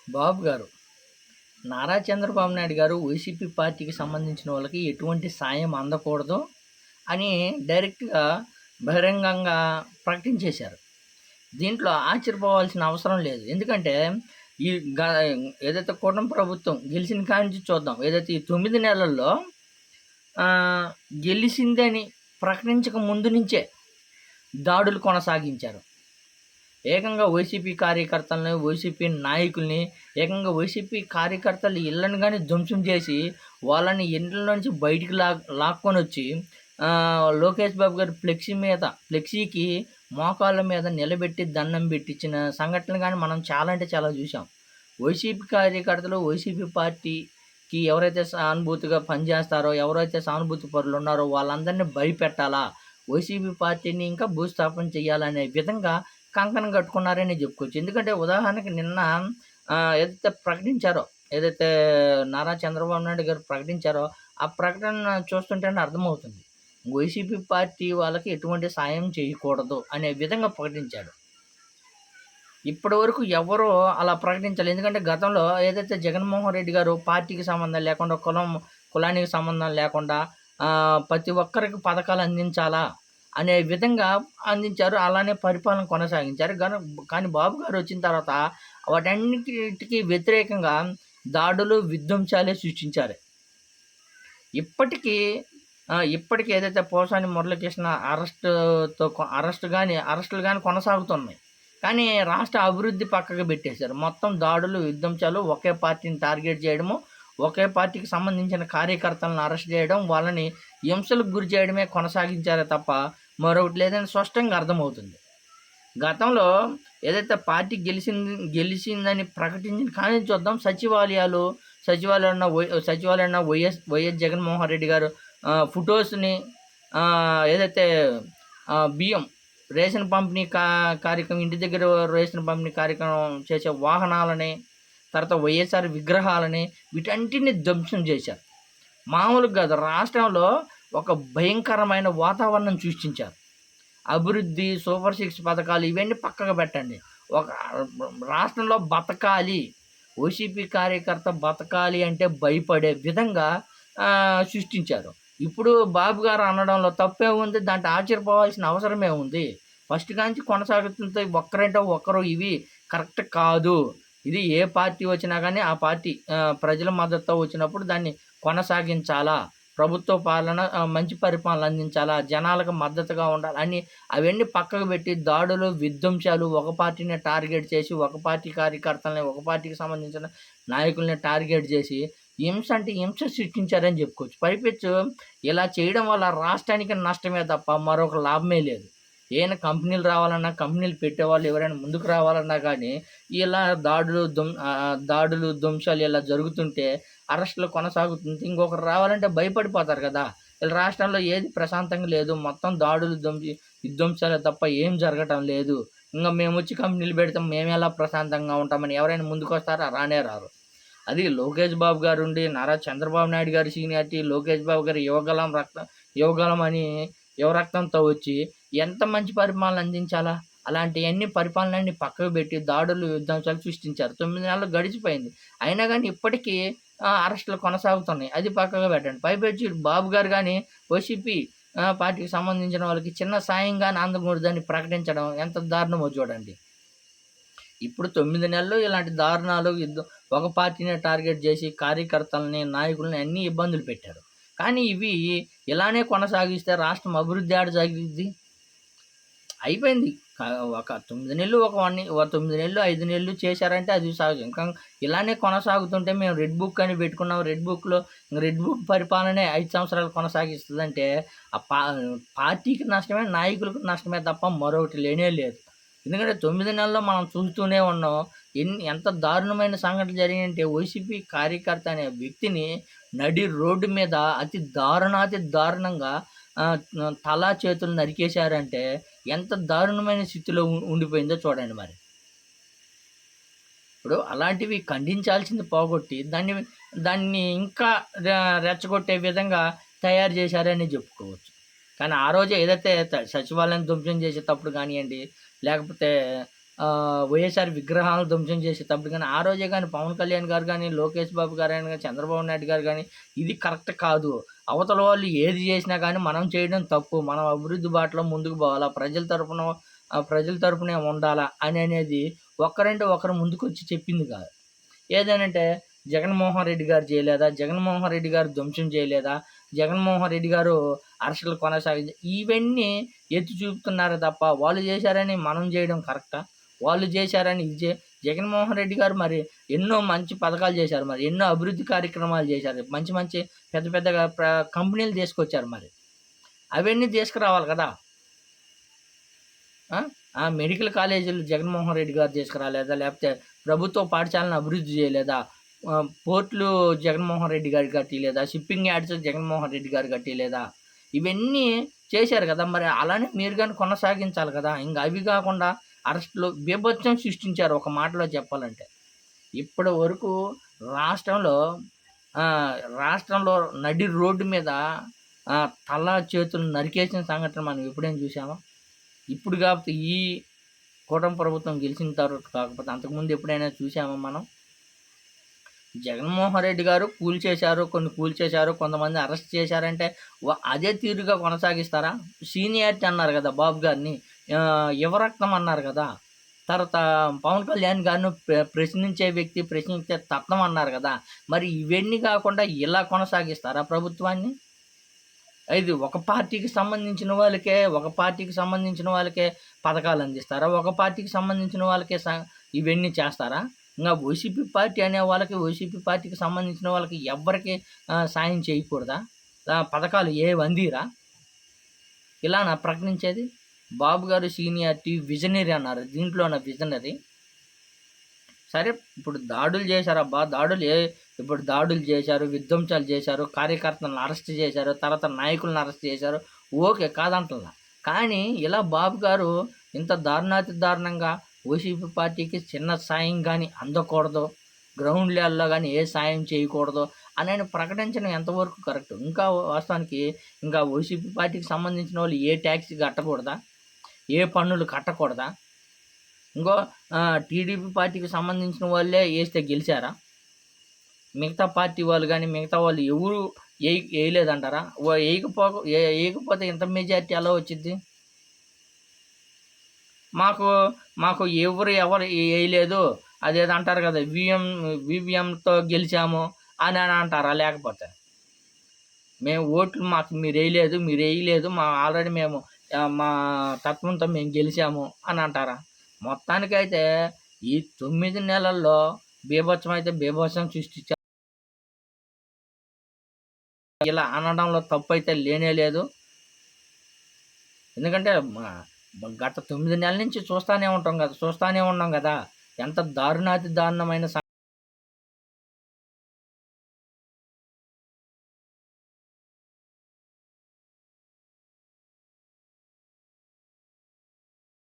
బాబు గారు నారా చంద్రబాబు నాయుడు గారు వైసీపీ పార్టీకి సంబంధించిన వాళ్ళకి ఎటువంటి సాయం అందకూడదు అని డైరెక్ట్గా బహిరంగంగా ప్రకటించేశారు. దీంట్లో ఆశ్చర్యపోవాల్సిన అవసరం లేదు. ఎందుకంటే ఈ గ ఏదైతే కూటమి ప్రభుత్వం గెలిచిన కాడి నుంచి చూద్దాం. ఏదైతే ఈ 9 నెలల్లో గెలిసిందని ప్రకటించక ముందు నుంచే దాడులు కొనసాగించారు. ఏకంగా వైసీపీ కార్యకర్తలని, వైసీపీ నాయకుల్ని, ఏకంగా వైసీపీ కార్యకర్తల ఇళ్ళని కానీ ధ్వంసం చేసి వాళ్ళని ఇండ్ల నుంచి బయటికి లాక్కొనొచ్చి లోకేష్ బాబు గారి ఫ్లెక్సీకి మోకాళ్ళ మీద నిలబెట్టి దండం పెట్టించిన సంఘటనలు కానీ మనం చాలా అంటే చాలా చూసాం. వైసీపీ కార్యకర్తలు వైసీపీ పార్టీకి ఎవరైతే సానుభూతిగా పనిచేస్తారో, ఎవరైతే సానుభూతి పరులు ఉన్నారో వాళ్ళందరినీ భయపెట్టాలా, వైసీపీ పార్టీని ఇంకా భూస్థాపన చేయాలనే విధంగా కంకణం కట్టుకున్నారని చెప్పుకోవచ్చు. ఎందుకంటే ఉదాహరణకి నిన్న ఏదైతే ప్రకటించారో, ఏదైతే నారా చంద్రబాబు నాయుడు గారు ప్రకటించారో ఆ ప్రకటన చూస్తుంటేనే అర్థమవుతుంది. వైసీపీ పార్టీ వాళ్ళకి ఎటువంటి సాయం చేయకూడదు అనే విధంగా ప్రకటించాడు. ఇప్పటి వరకు ఎవరూ అలా ప్రకటించాలి. ఎందుకంటే గతంలో ఏదైతే జగన్మోహన్ రెడ్డి గారు పార్టీకి సంబంధం లేకుండా, కులానికి సంబంధం లేకుండా ప్రతి ఒక్కరికి పథకాలు అందించాలా అనే విధంగా అందించారు. అలానే పరిపాలన కొనసాగించారు. కానీ బాబు గారు వచ్చిన తర్వాత వాటన్నిటికీ వ్యతిరేకంగా దాడులు, విధ్వంసాలే సృష్టించారు. ఇప్పటికీ ఏదైతే పోసాని మురళీకృష్ణ అరెస్టులు కానీ కొనసాగుతున్నాయి. కానీ రాష్ట్ర అభివృద్ధి పక్కకు పెట్టేశారు. మొత్తం దాడులు, విధ్వంసాలు, ఒకే పార్టీని టార్గెట్ చేయడము, ఒకే పార్టీకి సంబంధించిన కార్యకర్తలను అరెస్ట్ చేయడం, వాళ్ళని హింసలకు గురి చేయడమే కొనసాగించారే తప్ప మరొకటి లేదని స్పష్టంగా అర్థమవుతుంది. గతంలో ఏదైతే పార్టీ గెలిచిందని ప్రకటించిన కానీ చూద్దాం, సచివాలయంలో వైఎస్ జగన్మోహన్ రెడ్డి గారు ఫొటోస్ని, ఏదైతే బియ్యం రేషన్ పంపిణీ కార్యక్రమం, ఇంటి దగ్గర రేషన్ పంపిణీ కార్యక్రమం చేసే వాహనాలని, తర్వాత వైఎస్ఆర్ విగ్రహాలని, వీటన్నిటిని ధ్వంసం చేశారు. మామూలుగా కాదు, రాష్ట్రంలో ఒక భయంకరమైన వాతావరణం సృష్టించారు. అభివృద్ధి, సూపర్ 6 పథకాలు ఇవన్నీ పక్కకు పెట్టండి. ఒక రాష్ట్రంలో బతకాలి, వైసీపీ కార్యకర్త బతకాలి అంటే భయపడే విధంగా సృష్టించారు. ఇప్పుడు బాబు గారు అనడంలో తప్పే ఉంది, దాంట్లో ఆశ్చర్యపోవాల్సిన అవసరమే ఉంది. ఫస్ట్ కాంచి కొనసాగుతుంటే ఒక్కరంటే ఒక్కరు ఇవి కరెక్ట్ కాదు. ఇది ఏ పార్టీ వచ్చినా కానీ ఆ పార్టీ ప్రజల మద్దతుతో వచ్చినప్పుడు దాన్ని కొనసాగించాలా, ప్రభుత్వ పాలన మంచి పరిపాలన అందించాలా, జనాలకు మద్దతుగా ఉండాలి అని అవన్నీ పక్కకు పెట్టి దాడులు, విధ్వంసాలు, ఒక పార్టీని టార్గెట్ చేసి, ఒక పార్టీ కార్యకర్తలని, ఒక పార్టీకి సంబంధించిన నాయకుల్ని టార్గెట్ చేసి హింస సృష్టించారని చెప్పుకోవచ్చు. పైపెచ్చు ఇలా చేయడం వల్ల రాష్ట్రానికి నష్టమే తప్ప మరొక లాభమే లేదు. ఏమైనా కంపెనీలు రావాలన్నా, కంపెనీలు పెట్టేవాళ్ళు ఎవరైనా ముందుకు రావాలన్నా కానీ ఇలా దాడులు, ధ్వంసాలు ఇలా జరుగుతుంటే, అరెస్టులు కొనసాగుతుంటే ఇంకొకరు రావాలంటే భయపడిపోతారు కదా. ఇలా రాష్ట్రంలో ఏది ప్రశాంతంగా లేదు, మొత్తం దాడులు, విధ్వంసాలే తప్ప ఏం జరగటం లేదు. ఇంకా మేము వచ్చి కంపెనీలు పెడతాం, మేము ఎలా ప్రశాంతంగా ఉంటామని ఎవరైనా ముందుకు వస్తారా? రానే రారు. అది లోకేష్ బాబు గారు ఉండి, నారా చంద్రబాబు నాయుడు గారి సీనియారిటీ, లోకేష్ బాబు గారు యువగలం అని యువరక్తంతో వచ్చి ఎంత మంచి పరిపాలన అందించాలా, అలాంటివన్నీ పరిపాలనన్నీ పక్కకు పెట్టి దాడులు, విధ్వంసాలు సృష్టించారు. 9 నెలలు గడిచిపోయింది, అయినా కానీ ఇప్పటికీ అరెస్టులు కొనసాగుతున్నాయి. అది పక్కకు పెట్టండి. పైపెచ్చి బాబు గారు కానీ వైసీపీ పార్టీకి సంబంధించిన వాళ్ళకి చిన్న సాయం కానీ అందకూడదని ప్రకటించడం ఎంత దారుణమో చూడండి. ఇప్పుడు 9 నెలలు ఇలాంటి దారుణాలు, ఒక పార్టీని టార్గెట్ చేసి కార్యకర్తలని, నాయకులని అన్ని ఇబ్బందులు పెట్టారు. కానీ ఇవి ఇలానే కొనసాగిస్తే రాష్ట్రం అభివృద్ధి ఆడ సాగుద్ది? అయిపోయింది. ఒక 9 నెలలు, 9 నెలలు, 5 నెలలు చేశారంటే అది సహజం. ఇంకా ఇలానే కొనసాగుతుంటే మేము రెడ్ బుక్ అని పెట్టుకున్నాం, రెడ్ బుక్ పరిపాలనే 5 సంవత్సరాలు కొనసాగిస్తుందంటే ఆ పార్టీకి నష్టమే, నాయకులకు నష్టమే తప్ప మరొకటి లేనే లేదు. ఎందుకంటే 9 నెలల్లో మనం చూస్తూనే ఉన్నాం. ఎంత దారుణమైన సంఘటన జరిగిందంటే, వైసీపీ కార్యకర్త అనే వ్యక్తిని నడి రోడ్డు మీద అతి దారుణంగా తల, చేతులు నరికేశారంటే ఎంత దారుణమైన స్థితిలో ఉండిపోయిందో చూడండి మరి. ఇప్పుడు అలాంటివి ఖండించాల్సింది పోగొట్టి దాన్ని ఇంకా రెచ్చగొట్టే విధంగా తయారు చేశారని చెప్పుకోవచ్చు. కానీ ఆ రోజే ఏదైతే సచివాలయం ధ్వంసం చేసేటప్పుడు కానివ్వండి, లేకపోతే వైఎస్ఆర్ విగ్రహాలు ధ్వంసం చేసేటప్పుడు కానీ ఆ రోజే కానీ పవన్ కళ్యాణ్ గారు కానీ లోకేష్ బాబు గారు కానీ చంద్రబాబు నాయుడు గారు కానీ ఇది కరెక్ట్ కాదు, అవతల వాళ్ళు ఏది చేసినా కానీ మనం చేయడం తప్పు, మనం అభివృద్ధి బాటలో ముందుకు పోవాలా, ప్రజల తరపునే ఉండాలా అనేది ఒకరంటే ఒకరు ముందుకు వచ్చి చెప్పింది కాదు. ఏదనంటే జగన్మోహన్ రెడ్డి గారు చేయలేదా, జగన్మోహన్ రెడ్డి గారు ధ్వంసం చేయలేదా, జగన్మోహన్ రెడ్డి గారు అరెస్టులు కొనసాగించి ఇవన్నీ ఎత్తి చూపుతున్నారు తప్ప వాళ్ళు చేశారని మనం చేయడం కరెక్టా? వాళ్ళు చేశారని జగన్మోహన్ రెడ్డి గారు మరి ఎన్నో మంచి పథకాలు చేశారు, మరి ఎన్నో అభివృద్ధి కార్యక్రమాలు చేశారు, మంచి మంచి పెద్ద పెద్దగా కంపెనీలు తీసుకొచ్చారు, మరి అవన్నీ తీసుకురావాలి కదా. ఆ మెడికల్ కాలేజీలు జగన్మోహన్ రెడ్డి గారు తీసుకురాలేదా, లేకపోతే ప్రభుత్వ పాఠశాలను అభివృద్ధి చేయలేదా, పోర్టులు జగన్మోహన్ రెడ్డి గారు కట్టలేదా, షిప్పింగ్ యార్డ్స్ జగన్మోహన్ రెడ్డి గారు కట్టలేదా, ఇవన్నీ చేశారు కదా. మరి అలానే మీరు కానీ కొనసాగించాలి కదా. ఇంకా అవి కాకుండా అరెస్టులు బీభత్సం సృష్టించారు ఒక మాటలో చెప్పాలంటే. ఇప్పటి వరకు రాష్ట్రంలో నడి రోడ్డు మీద తల చేతులు నరికేసిన సంఘటన మనం ఎప్పుడైనా చూసామా? ఇప్పుడు కాకపోతే ఈ కూటమి ప్రభుత్వం గెలిచిన తర్వాత కాకపోతే అంతకుముందు ఎప్పుడైనా చూసామా మనం? జగన్మోహన్ రెడ్డి గారు కొన్ని కూల్చేశారు, కొంతమంది అరెస్ట్ చేశారంటే అదే తీరుగా కొనసాగిస్తారా? సీనియారిటీ అన్నారు కదా బాబు గారిని, యువరక్తం అన్నారు కదా. తర్వాత పవన్ కళ్యాణ్ గారిని ప్రశ్నించే తత్వం అన్నారు కదా. మరి ఇవన్నీ కాకుండా ఇలా కొనసాగిస్తారా ప్రభుత్వాన్ని? ఇది ఒక పార్టీకి సంబంధించిన వాళ్ళకే పథకాలు అందిస్తారా? ఒక పార్టీకి సంబంధించిన వాళ్ళకే ఇవన్నీ చేస్తారా? ఇంకా వైసీపీ పార్టీకి సంబంధించిన వాళ్ళకి ఎవ్వరికి సాయం చేయకూడదా? పథకాలు అందిరా? ఇలా ప్రకటించేది. బాబు గారు సీనియారిటీ, విజనరీ అన్నారు, దీంట్లోన విజనరీ. సరే, ఇప్పుడు దాడులు చేశారబ్బా, దాడులు చేశారు, విధ్వంసాలు చేశారు, కార్యకర్తలను అరెస్ట్ చేశారు, తర్వాత నాయకులను అరెస్ట్ చేశారు, ఓకే కాదంటలా. కానీ ఇలా బాబు గారు ఇంత దారుణంగా వైసీపీ పార్టీకి చిన్న సాయం కానీ అందకూడదు, గ్రౌండ్ లెవెల్లో కానీ ఏ సాయం చేయకూడదు అని ప్రకటించడం ఎంతవరకు కరెక్ట్? ఇంకా వాస్తవానికి ఇంకా వైసీపీ పార్టీకి సంబంధించిన వాళ్ళు ఏ ట్యాక్స్ కట్టకూడదా, ఏ పన్నులు కట్టకూడదా? ఇంకో టీడీపీ పార్టీకి సంబంధించిన వాళ్ళే వేస్తే గెలిచారా? మిగతా పార్టీ వాళ్ళు కానీ మిగతా వాళ్ళు ఎవరు వేయలేదంటారా? వేయకపోతే ఇంత మెజారిటీ ఎలా వచ్చింది? మాకు ఎవరు వేయలేదు అదేదో అంటారు కదా, వివిఎంతో గెలిచాము అని అంటారా? లేకపోతే మేము ఓట్లు మీరు వేయలేదు ఆల్రెడీ మేము మా తత్వంతో మేము గెలిచాము అని అంటారా? మొత్తానికైతే ఈ 9 నెలల్లో బీభత్సం సృష్టించారు. ఇలా అనడంలో తప్పు అయితే లేనే లేదు. ఎందుకంటే గత 9 నెలల నుంచి చూస్తూనే ఉన్నాం కదా ఎంత దారుణమైన